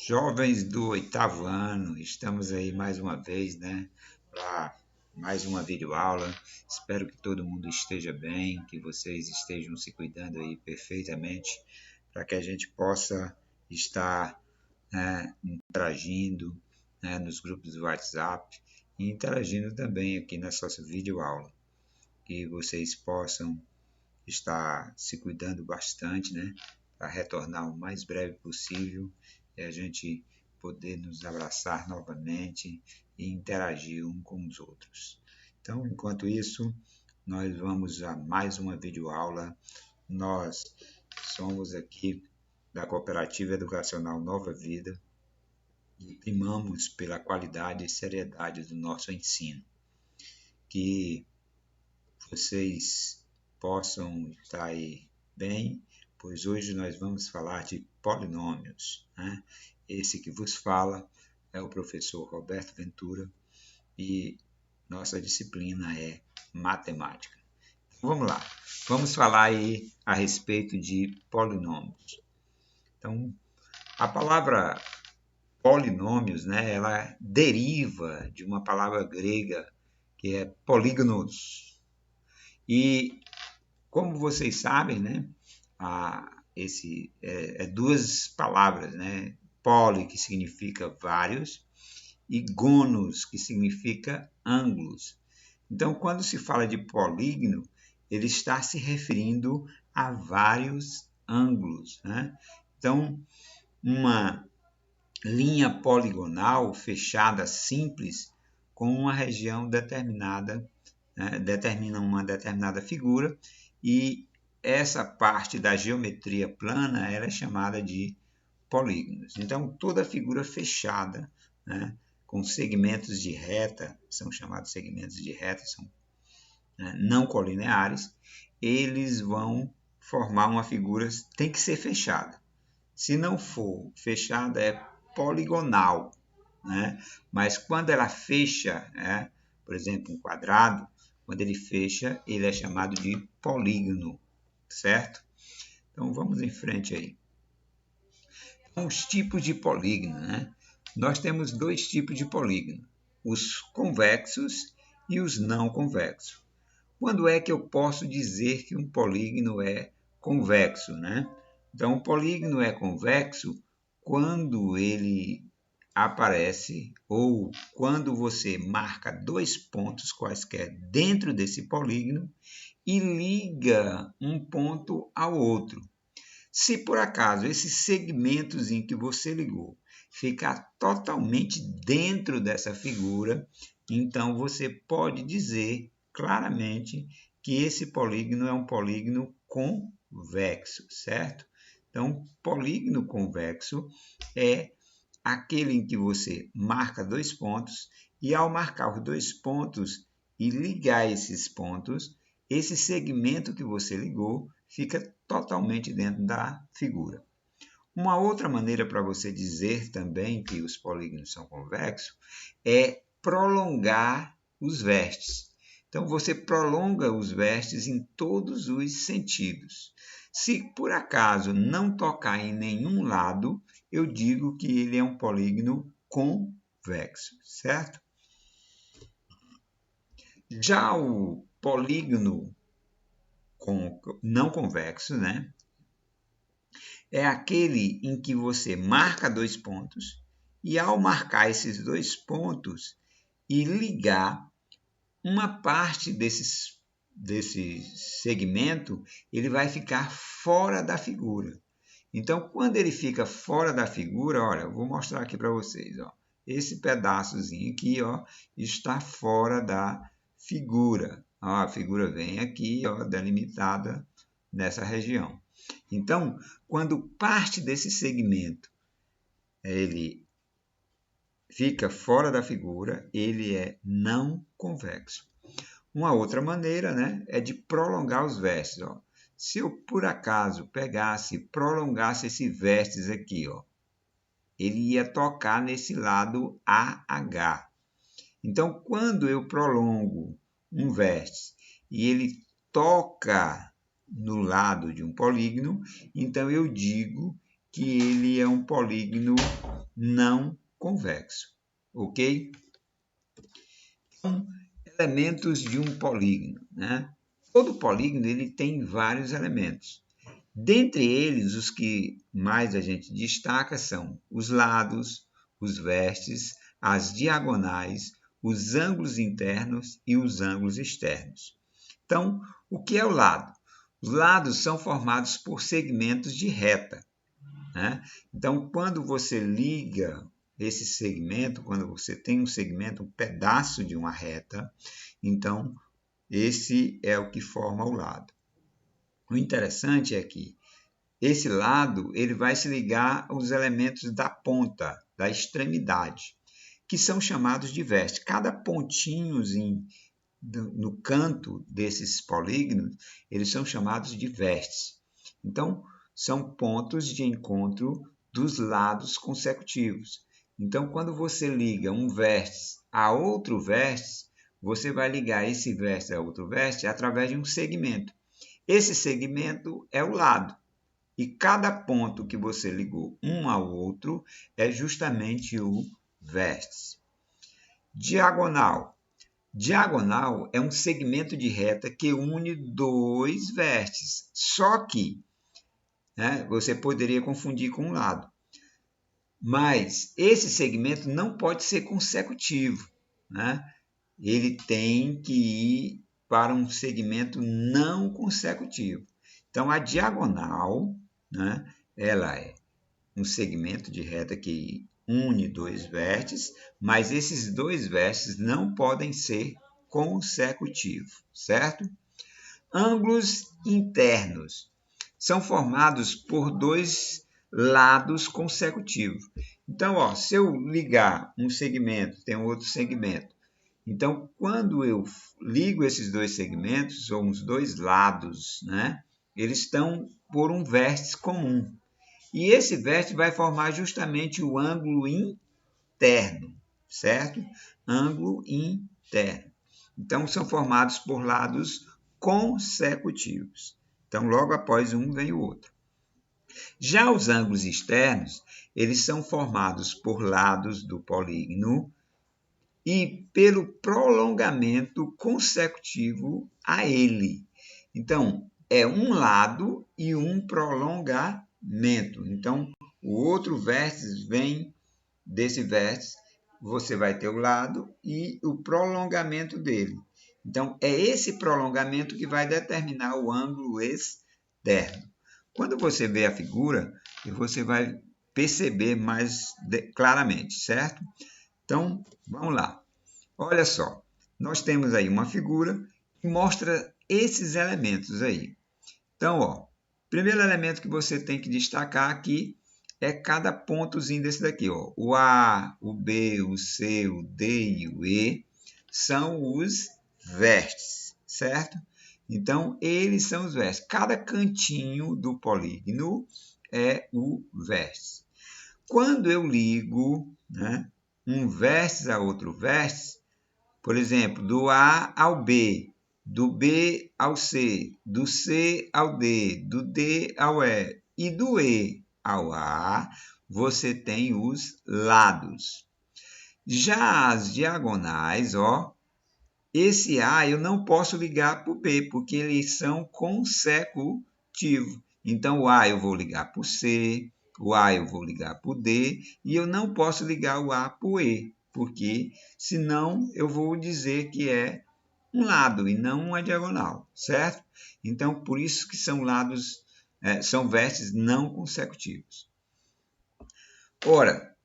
Jovens do oitavo ano, estamos aí mais uma vez, né, para mais uma videoaula. Espero que todo mundo esteja bem, que vocês estejam se cuidando aí perfeitamente, para que a gente possa estar, né, interagindo, né, nos grupos do WhatsApp e interagindo também aqui nessa nossa videoaula. Que vocês possam estar se cuidando bastante, né, para retornar o mais breve possível e a gente poder nos abraçar novamente e interagir um com os outros. Então, enquanto isso, nós vamos a mais uma videoaula. Nós somos aqui da Cooperativa Educacional Nova Vida e primamos pela qualidade e seriedade do nosso ensino. Que vocês possam estar aí bem, pois hoje nós vamos falar de polinômios, né? Esse que vos fala é o professor Roberto Ventura e nossa disciplina é matemática. Vamos lá, vamos falar aí a respeito de polinômios. Então, a palavra polinômios, né, ela deriva de uma palavra grega que é polígonos. E como vocês sabem, né, esse é duas palavras, né? Poli, que significa vários, e gonos, que significa ângulos. Então, quando se fala de polígono, ele está se referindo a vários ângulos, né? Então, uma linha poligonal fechada simples com uma região determinada, né, determina uma determinada figura e essa parte da geometria plana ela é chamada de polígonos. Então, toda figura fechada, né, com segmentos de reta, são chamados segmentos de reta, são, né, não colineares, eles vão formar uma figura, tem que ser fechada. Se não for fechada, é poligonal, né? Mas quando ela fecha, né, por exemplo, um quadrado, quando ele fecha, ele é chamado de polígono, certo? Então vamos em frente aí. Então, os tipos de polígono, né? Nós temos dois tipos de polígono, os convexos e os não convexos. Quando é que eu posso dizer que um polígono é convexo, né? Então, o polígono é convexo quando ele aparece ou quando você marca dois pontos quaisquer dentro desse polígono e liga um ponto ao outro. Se por acaso esses segmentos em que você ligou ficar totalmente dentro dessa figura, então você pode dizer claramente que esse polígono é um polígono convexo, certo? Então, polígono convexo é aquele em que você marca dois pontos e ao marcar os dois pontos e ligar esses pontos, esse segmento que você ligou fica totalmente dentro da figura. Uma outra maneira para você dizer também que os polígonos são convexos é prolongar os vértices. Então, você prolonga os vértices em todos os sentidos. Se por acaso não tocar em nenhum lado, eu digo que ele é um polígono convexo, certo? Já o polígono não convexo, né, é aquele em que você marca dois pontos e ao marcar esses dois pontos e ligar uma parte desse segmento, ele vai ficar fora da figura. Então, quando ele fica fora da figura, olha, eu vou mostrar aqui para vocês, ó. Esse pedaçozinho aqui, ó, está fora da figura. Ó, a figura vem aqui, ó, delimitada nessa região. Então, quando parte desse segmento ele fica fora da figura, ele é não convexo. Uma outra maneira, né, é de prolongar os vértices. Ó. Se eu, por acaso, pegasse e prolongasse esse vértice aqui, ó, ele ia tocar nesse lado AH. Então, quando eu prolongo um vértice e ele toca no lado de um polígono, então eu digo que ele é um polígono não convexo, ok? Então, elementos de um polígono, né? Todo polígono ele tem vários elementos. Dentre eles, os que mais a gente destaca são os lados, os vértices, as diagonais, os ângulos internos e os ângulos externos. Então, o que é o lado? Os lados são formados por segmentos de reta, né? Então, quando você liga esse segmento, quando você tem um segmento, um pedaço de uma reta, então esse é o que forma o lado. O interessante é que esse lado ele vai se ligar aos elementos da ponta, da extremidade, que são chamados de vértices. Cada pontinhozinho no canto desses polígonos, eles são chamados de vértices. Então, são pontos de encontro dos lados consecutivos. Então, quando você liga um vértice a outro vértice, você vai ligar esse vértice a outro vértice através de um segmento. Esse segmento é o lado. E cada ponto que você ligou um ao outro é justamente o vértice. Diagonal. Diagonal é um segmento de reta que une dois vértices. Só que, né, você poderia confundir com um lado. Mas esse segmento não pode ser consecutivo, né? Ele tem que ir para um segmento não consecutivo. Então, a diagonal, né, ela é um segmento de reta que une dois vértices, mas esses dois vértices não podem ser consecutivos, certo? Ângulos internos são formados por dois lados consecutivos. Então, ó, se eu ligar um segmento, tem um outro segmento. Então, quando eu ligo esses dois segmentos, ou os dois lados, né, eles estão por um vértice comum. E esse vértice vai formar justamente o ângulo interno, certo? Ângulo interno. Então, são formados por lados consecutivos. Então, logo após um vem o outro. Já os ângulos externos, eles são formados por lados do polígono e pelo prolongamento consecutivo a ele. Então, é um lado e um prolongamento. Então, o outro vértice vem desse vértice, você vai ter o lado e o prolongamento dele. Então, é esse prolongamento que vai determinar o ângulo externo. Quando você vê a figura, você vai perceber mais claramente, certo? Então, vamos lá. Olha só, nós temos aí uma figura que mostra esses elementos aí. Então, ó, primeiro elemento que você tem que destacar aqui é cada pontozinho desse daqui, ó. O A, o B, o C, o D e o E são os vértices, certo? Então, eles são os vértices. Cada cantinho do polígono é o vértice. Quando eu ligo, né, um vértice a outro vértice, por exemplo, do A ao B, do B ao C, do C ao D, do D ao e do E ao A, você tem os lados. Já as diagonais, ó, esse A eu não posso ligar para o B, porque eles são consecutivos. Então, o A eu vou ligar para o C, o A eu vou ligar para o D, e eu não posso ligar o A para o E, porque senão eu vou dizer que é um lado e não uma diagonal, certo? Então, por isso que são lados, são vértices não consecutivos. Ora,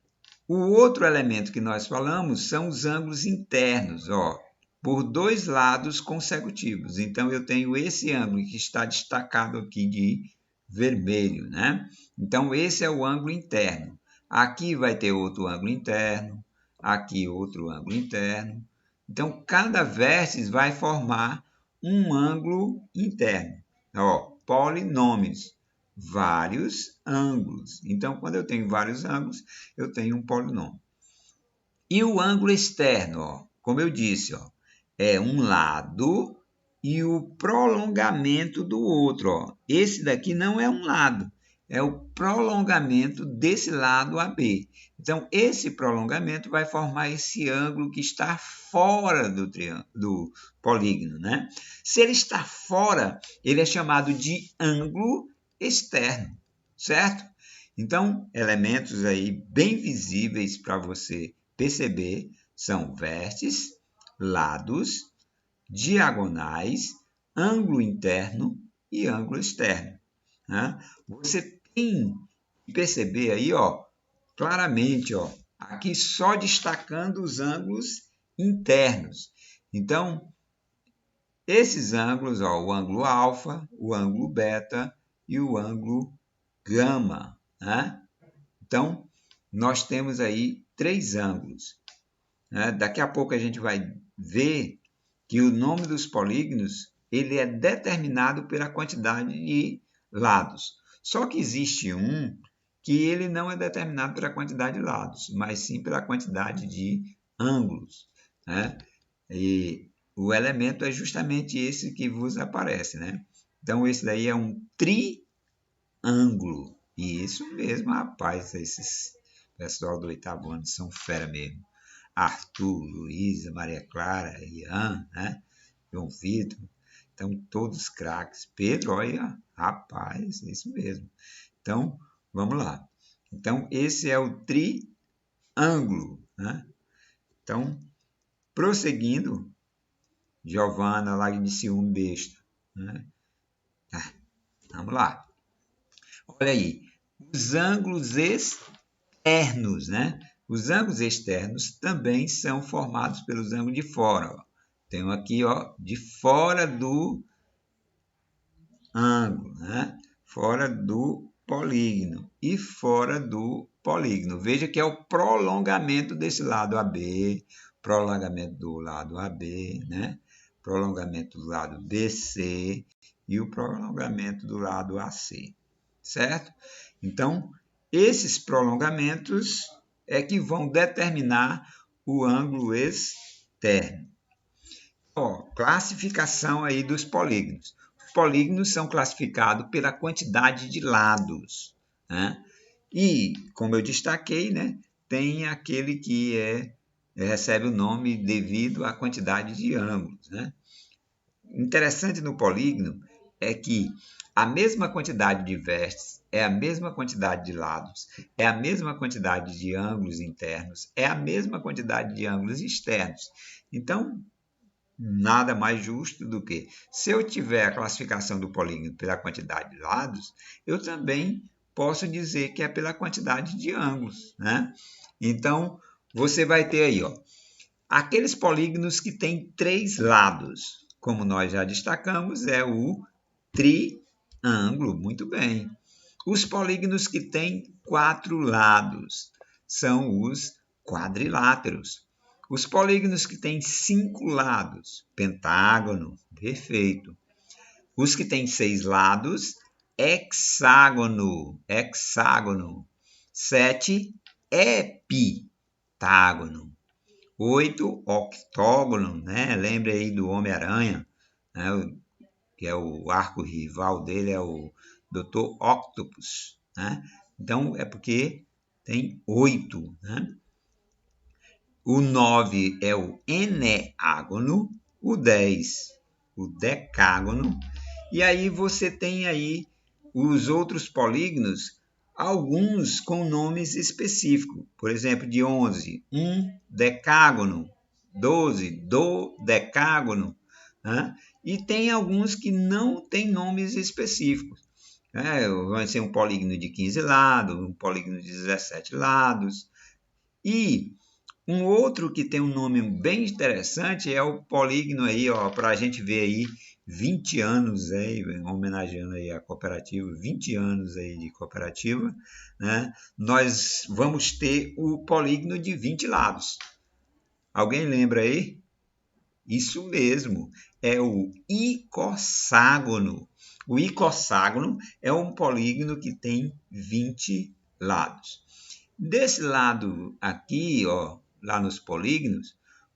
o outro elemento que nós falamos são os ângulos internos, ó, por dois lados consecutivos. Então, eu tenho esse ângulo que está destacado aqui de vermelho, né? Então, esse é o ângulo interno. Aqui vai ter outro ângulo interno, aqui outro ângulo interno. Então, cada vértice vai formar um ângulo interno. Ó, polinômios, vários ângulos. Então, quando eu tenho vários ângulos, eu tenho um polinômio. E o ângulo externo, ó, como eu disse, ó, é um lado e o prolongamento do outro. Ó. Esse daqui não é um lado, é o prolongamento desse lado AB. Então, esse prolongamento vai formar esse ângulo que está fora do polígono, né? Se ele está fora, ele é chamado de ângulo externo, certo? Então, elementos aí bem visíveis para você perceber são vértices, lados, diagonais, ângulo interno e ângulo externo, né? Você tem que perceber aí, ó, claramente, ó, aqui só destacando os ângulos internos. Então, esses ângulos, ó, o ângulo alfa, o ângulo beta e o ângulo gama, né? Então, nós temos aí 3 ângulos, né? Daqui a pouco a gente vai ver que o nome dos polígonos ele é determinado pela quantidade de lados. Só que existe um que ele não é determinado pela quantidade de lados, mas sim pela quantidade de ângulos, né? E o elemento é justamente esse que vos aparece, né? Então, esse daí é um triângulo. E isso mesmo, rapaz, esses pessoal do 8º ano são fera mesmo. Arthur, Luísa, Maria Clara, Ian, né? João Vitor, então todos craques. Pedro, olha, rapaz, é isso mesmo. Então, vamos lá. Então, esse é o triângulo, né? Então, prosseguindo, Giovana, largue de ciúme besta, né? Vamos lá. Olha aí, os ângulos externos, né? Os ângulos externos também são formados pelos ângulos de fora. Ó. Tem um aqui, ó, de fora do ângulo, né? Fora do polígono e fora do polígono. Veja que é o prolongamento desse lado AB, prolongamento do lado AB, né? Prolongamento do lado BC e o prolongamento do lado AC, certo? Então, esses prolongamentos é que vão determinar o ângulo externo. Ó, classificação aí dos polígonos. Os polígonos são classificados pela quantidade de lados, né? E, como eu destaquei, né, tem aquele que recebe o nome devido à quantidade de ângulos, né? Interessante no polígono é que a mesma quantidade de vértices é a mesma quantidade de lados, é a mesma quantidade de ângulos internos, é a mesma quantidade de ângulos externos. Então, nada mais justo do que, se eu tiver a classificação do polígono pela quantidade de lados, eu também posso dizer que é pela quantidade de ângulos, né? Então, você vai ter aí, ó, aqueles polígonos que têm 3 lados, como nós já destacamos, é o triângulo, muito bem. Os polígonos que têm 4 lados são os quadriláteros. Os polígonos que têm 5 lados, pentágono, perfeito. Os que têm 6 lados, hexágono, 7, heptágono. 8, octógono, né? Lembre aí do Homem-Aranha, né? Que é o arco rival dele, é o Dr. Octopus, né? Então, é porque tem 8, né? O 9 é o eneágono, o 10, o decágono, e aí você tem aí os outros polígonos, alguns com nomes específicos. Por exemplo, de 11, decágono, 12, dodecágono, né? E tem alguns que não têm nomes específicos. Né? Vai ser um polígono de 15 lados, um polígono de 17 lados. E um outro que tem um nome bem interessante é o polígono aí, ó, para a gente ver aí 20 anos aí, homenageando aí a cooperativa, 20 anos aí de cooperativa, né? Nós vamos ter o polígono de 20 lados. Alguém lembra aí? Isso mesmo, é o icosságono. O icosságono é um polígono que tem 20 lados. Desse lado aqui, ó, lá nos polígonos,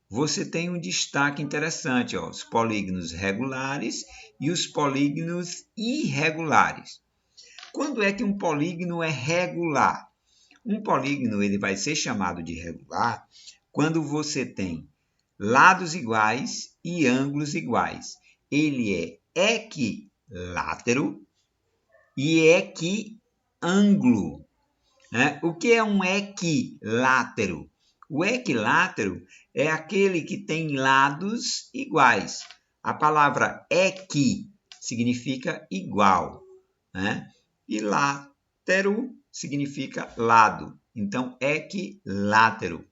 você tem um destaque interessante, ó, os polígonos regulares e os polígonos irregulares. Quando é que um polígono é regular? Um polígono ele vai ser chamado de regular quando você tem lados iguais e ângulos iguais. Ele é equilátero e equiângulo, né? O que é um equilátero? O equilátero é aquele que tem lados iguais. A palavra equi significa igual, né? E látero significa lado. Então, equilátero.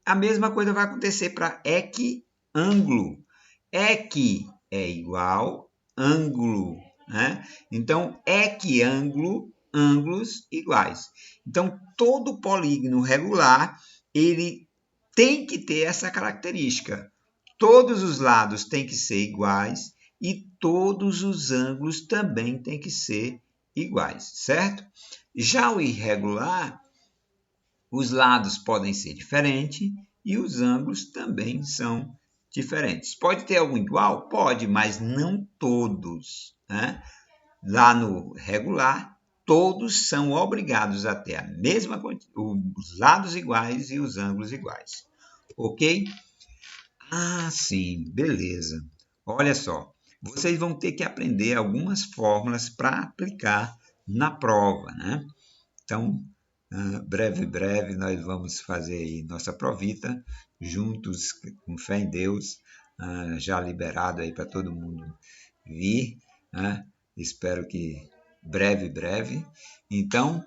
A mesma coisa vai acontecer para equiângulo. Equi é igual, ângulo, né? Então, equiângulo, ângulos iguais. Então, todo polígono regular, ele tem que ter essa característica. Todos os lados têm que ser iguais e todos os ângulos também têm que ser iguais, certo? Já o irregular, os lados podem ser diferentes e os ângulos também são diferentes. Pode ter algum igual? Pode, mas não todos, né? Lá no regular, todos são obrigados a ter a mesma os lados iguais e os ângulos iguais. Ok? Ah, sim, beleza. Olha só, vocês vão ter que aprender algumas fórmulas para aplicar na prova, né? Então, breve, nós vamos fazer aí nossa provita, juntos, com fé em Deus, já liberado aí para todo mundo vir, né? Espero que breve. Então,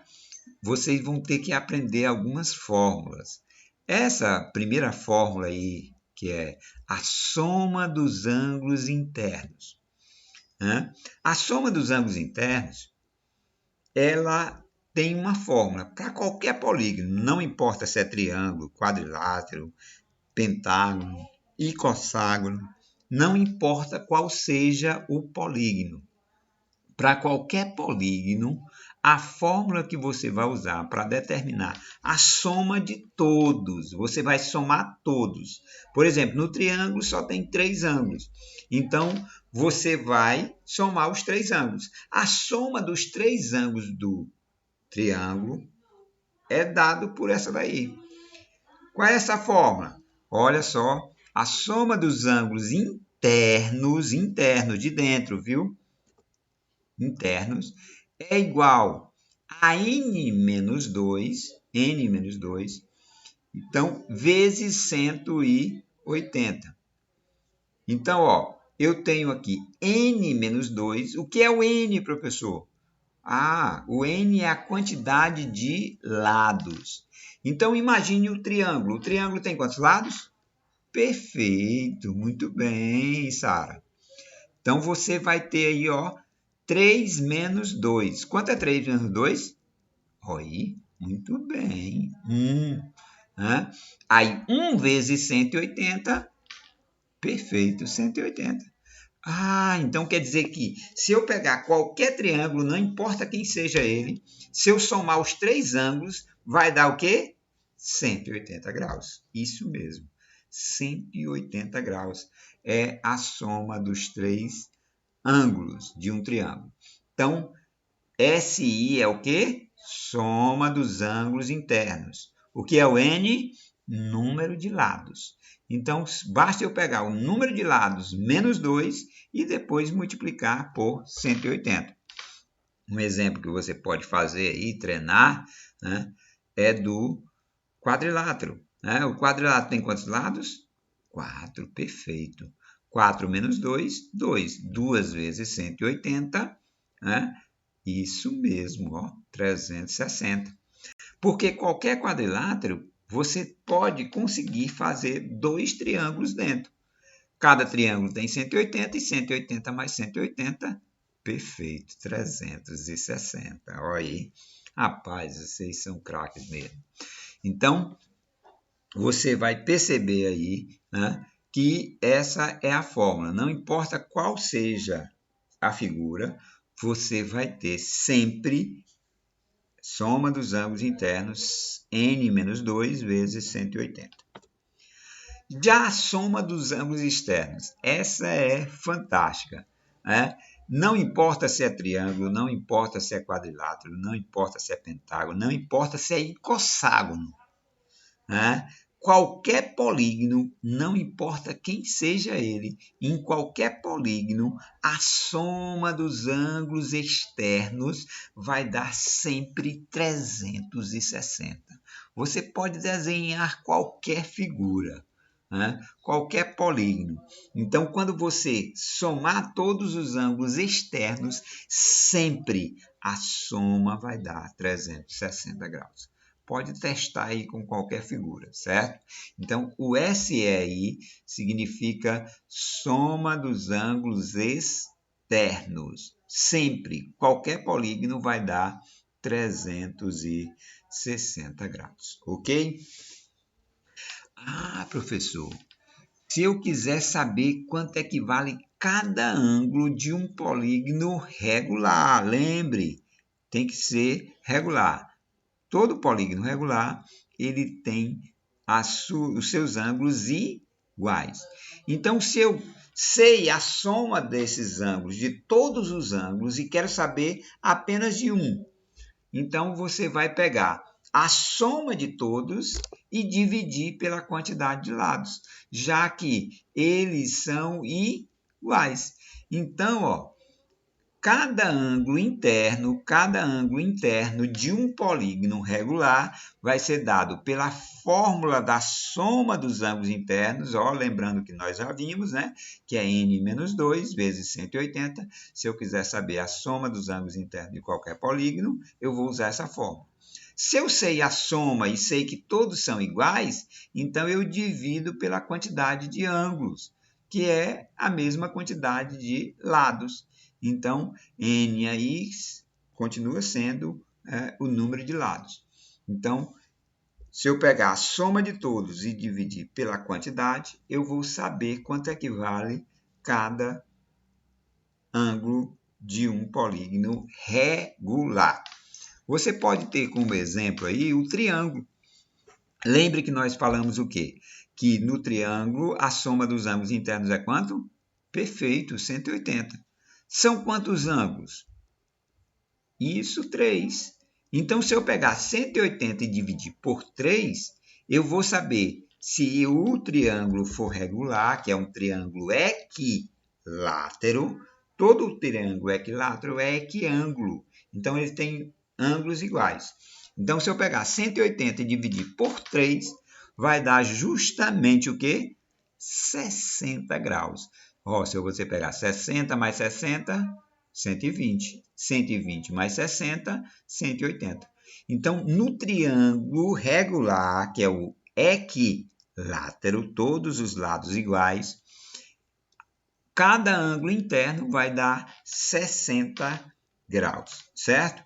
vocês vão ter que aprender algumas fórmulas. Essa primeira fórmula aí, que é a soma dos ângulos internos, né? A soma dos ângulos internos, ela tem uma fórmula para qualquer polígono, não importa se é triângulo, quadrilátero, pentágono, icosságono, não importa qual seja o polígono. Para qualquer polígono, a fórmula que você vai usar para determinar a soma de todos, você vai somar todos. Por exemplo, no triângulo só tem 3 ângulos. Então, você vai somar os 3 ângulos. A soma dos 3 ângulos do triângulo é dado por essa daí. Qual é essa fórmula? Olha só, a soma dos ângulos internos de dentro, viu? Internos, é igual a n menos 2, então, vezes 180. Então, ó, eu tenho aqui n menos 2. O que é o n, professor? O n é a quantidade de lados. Então, imagine o triângulo. O triângulo tem quantos lados? Perfeito, muito bem, Sara. Então, você vai ter aí, ó, 3 menos 2. Quanto é 3 menos 2? Aí, muito bem. 1. Né? Aí, 1 vezes 180, perfeito, 180. Então quer dizer que se eu pegar qualquer triângulo, não importa quem seja ele, se eu somar os 3 ângulos, vai dar o quê? 180 graus. Isso mesmo, 180 graus é a soma dos 3 ângulos de um triângulo. Então, SI é o quê? Soma dos ângulos internos. O que é o N? Número de lados. Então, basta eu pegar o número de lados menos 2 e depois multiplicar por 180. Um exemplo que você pode fazer aí, treinar, né, é do quadrilátero. Né? O quadrilátero tem quantos lados? 4, perfeito. 4 menos 2, 2. 2 vezes 180, né? Isso mesmo, ó, 360. Porque qualquer quadrilátero, você pode conseguir fazer 2 triângulos dentro. Cada triângulo tem 180 e 180 mais 180, perfeito, 360. Olha aí, rapaz, vocês são craques mesmo. Então, você vai perceber aí, né, que essa é a fórmula. Não importa qual seja a figura, você vai ter sempre soma dos ângulos internos, n menos 2 vezes 180. Já a soma dos ângulos externos, essa é fantástica, né? Não importa se é triângulo, não importa se é quadrilátero, não importa se é pentágono, não importa se é icosságono, né? Qualquer polígono, não importa quem seja ele, em qualquer polígono, a soma dos ângulos externos vai dar sempre 360. Você pode desenhar qualquer figura, né? Qualquer polígono. Então, quando você somar todos os ângulos externos, sempre a soma vai dar 360 graus. Pode testar aí com qualquer figura, certo? Então, o SEI significa soma dos ângulos externos. Sempre, qualquer polígono vai dar 360 graus, ok? Ah, professor, se eu quiser saber quanto é que vale cada ângulo de um polígono regular, lembre, tem que ser regular. Todo polígono regular, ele tem os seus ângulos iguais. Então, se eu sei a soma desses ângulos, de todos os ângulos, e quero saber apenas de um, então você vai pegar a soma de todos e dividir pela quantidade de lados, já que eles são iguais. Então, ó, cada ângulo interno de um polígono regular vai ser dado pela fórmula da soma dos ângulos internos, ó, lembrando que nós já vimos, né, que é n menos 2 vezes 180. Se eu quiser saber a soma dos ângulos internos de qualquer polígono, eu vou usar essa fórmula. Se eu sei a soma e sei que todos são iguais, então eu divido pela quantidade de ângulos, que é a mesma quantidade de lados. Então, n aí continua sendo o número de lados. Então, se eu pegar a soma de todos e dividir pela quantidade, eu vou saber quanto é que vale cada ângulo de um polígono regular. Você pode ter como exemplo aí o triângulo. Lembre que nós falamos o quê? Que no triângulo a soma dos ângulos internos é quanto? Perfeito, 180. São quantos ângulos? Isso, 3. Então, se eu pegar 180 e dividir por 3, eu vou saber se o triângulo for regular, que é um triângulo equilátero. Todo triângulo equilátero é equiângulo. Então, ele tem ângulos iguais. Então, se eu pegar 180 e dividir por 3, vai dar justamente o quê? 60 graus. Ó, se você pegar 60 mais 60, 120. 120 mais 60, 180. Então, no triângulo regular, que é o equilátero, todos os lados iguais, cada ângulo interno vai dar 60 graus, certo?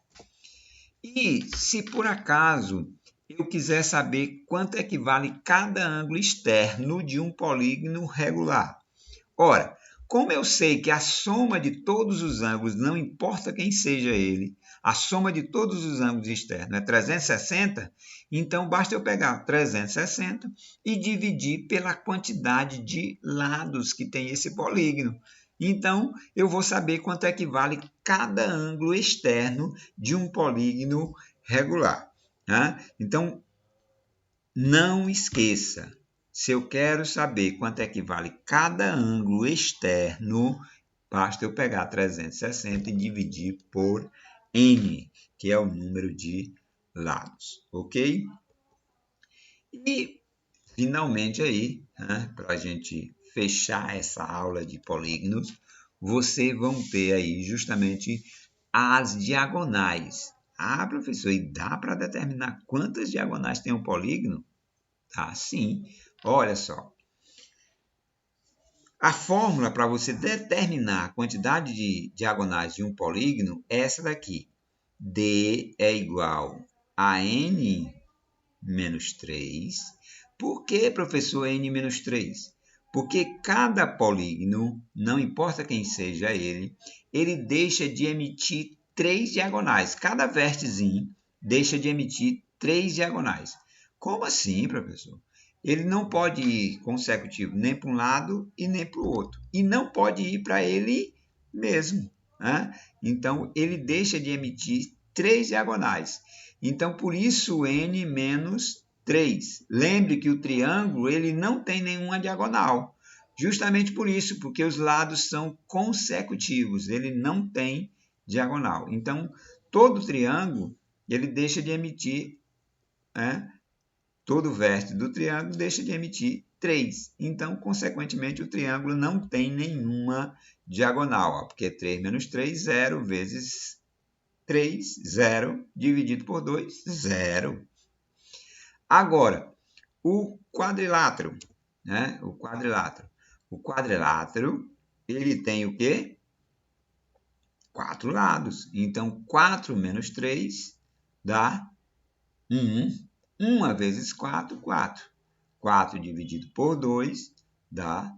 E se por acaso eu quiser saber quanto é que vale cada ângulo externo de um polígono regular. Ora, como eu sei que a soma de todos os ângulos, não importa quem seja ele, a soma de todos os ângulos externos é 360, então basta eu pegar 360 e dividir pela quantidade de lados que tem esse polígono. Então, eu vou saber quanto é que vale cada ângulo externo de um polígono regular. Né? Então, não esqueça, se eu quero saber quanto é que vale cada ângulo externo, basta eu pegar 360 e dividir por n, que é o número de lados, ok? E, finalmente, aí, né, para a gente fechar essa aula de polígonos, vocês vão ter aí justamente as diagonais. Ah, professor, e dá para determinar quantas diagonais tem um polígono? Tá, sim. Olha só. A fórmula para você determinar a quantidade de diagonais de um polígono é essa daqui. D é igual a n menos 3. Por que, professor, n menos 3? Porque cada polígono, não importa quem seja ele deixa de emitir 3 diagonais. Cada vértice deixa de emitir 3 diagonais. Como assim, professor? Ele não pode ir consecutivo nem para um lado e nem para o outro. E não pode ir para ele mesmo. né? Então, ele deixa de emitir 3 diagonais. Então, por isso, n menos 3. Lembre que o triângulo ele não tem nenhuma diagonal. Justamente por isso, porque os lados são consecutivos, ele não tem diagonal. Então, todo triângulo ele deixa de emitir, né? Todo vértice do triângulo deixa de emitir 3. Então, consequentemente, o triângulo não tem nenhuma diagonal, porque 3 menos 3, 0, vezes 3, 0, dividido por 2, 0. Agora, o quadrilátero, né? O quadrilátero, ele tem o quê? 4 lados. Então, 4 menos 3 dá 1. 1 vezes 4, 4. 4 dividido por 2 dá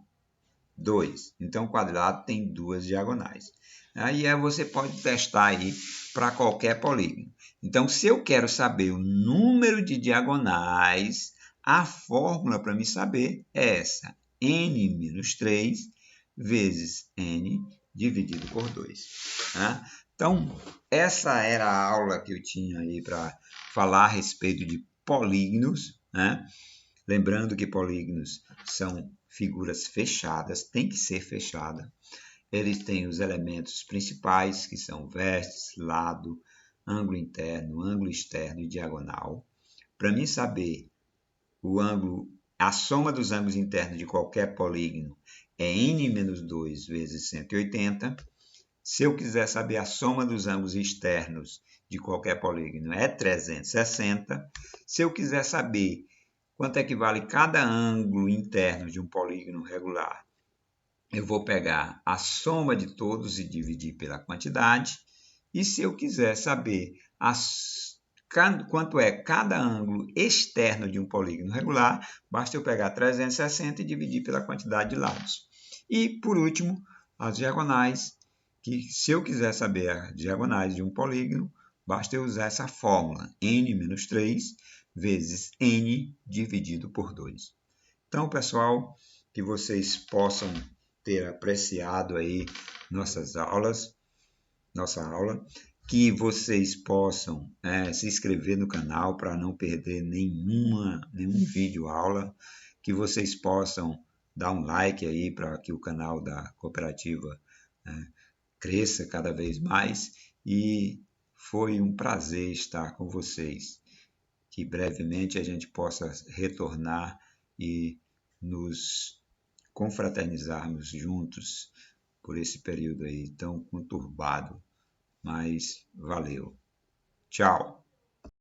2. Então, o quadrilátero tem 2 diagonais. Aí você pode testar aí para qualquer polígono. Então, se eu quero saber o número de diagonais, a fórmula para me saber é essa. N menos 3 vezes N dividido por 2. Né? Então, essa era a aula que eu tinha aí para falar a respeito de polígonos, né? Lembrando que polígonos são figuras fechadas, tem que ser fechada. Eles têm os elementos principais, que são vértice, lado, ângulo interno, ângulo externo e diagonal. Para mim saber o ângulo, a soma dos ângulos internos de qualquer polígono é n menos 2 vezes 180. Se eu quiser saber a soma dos ângulos externos de qualquer polígono é 360. Se eu quiser saber quanto é que vale cada ângulo interno de um polígono regular, eu vou pegar a soma de todos e dividir pela quantidade. E se eu quiser saber quanto é cada ângulo externo de um polígono regular, basta eu pegar 360 e dividir pela quantidade de lados. E, por último, as diagonais, que se eu quiser saber as diagonais de um polígono, basta eu usar essa fórmula, n menos 3 vezes n dividido por 2. Então, pessoal, que vocês possam ter apreciado aí nossa aula, que vocês possam se inscrever no canal para não perder nenhum vídeo aula, que vocês possam dar um like aí para que o canal da cooperativa cresça cada vez mais, e foi um prazer estar com vocês. Que brevemente a gente possa retornar e nos confraternizarmos juntos por esse período aí tão conturbado, mas valeu. Tchau!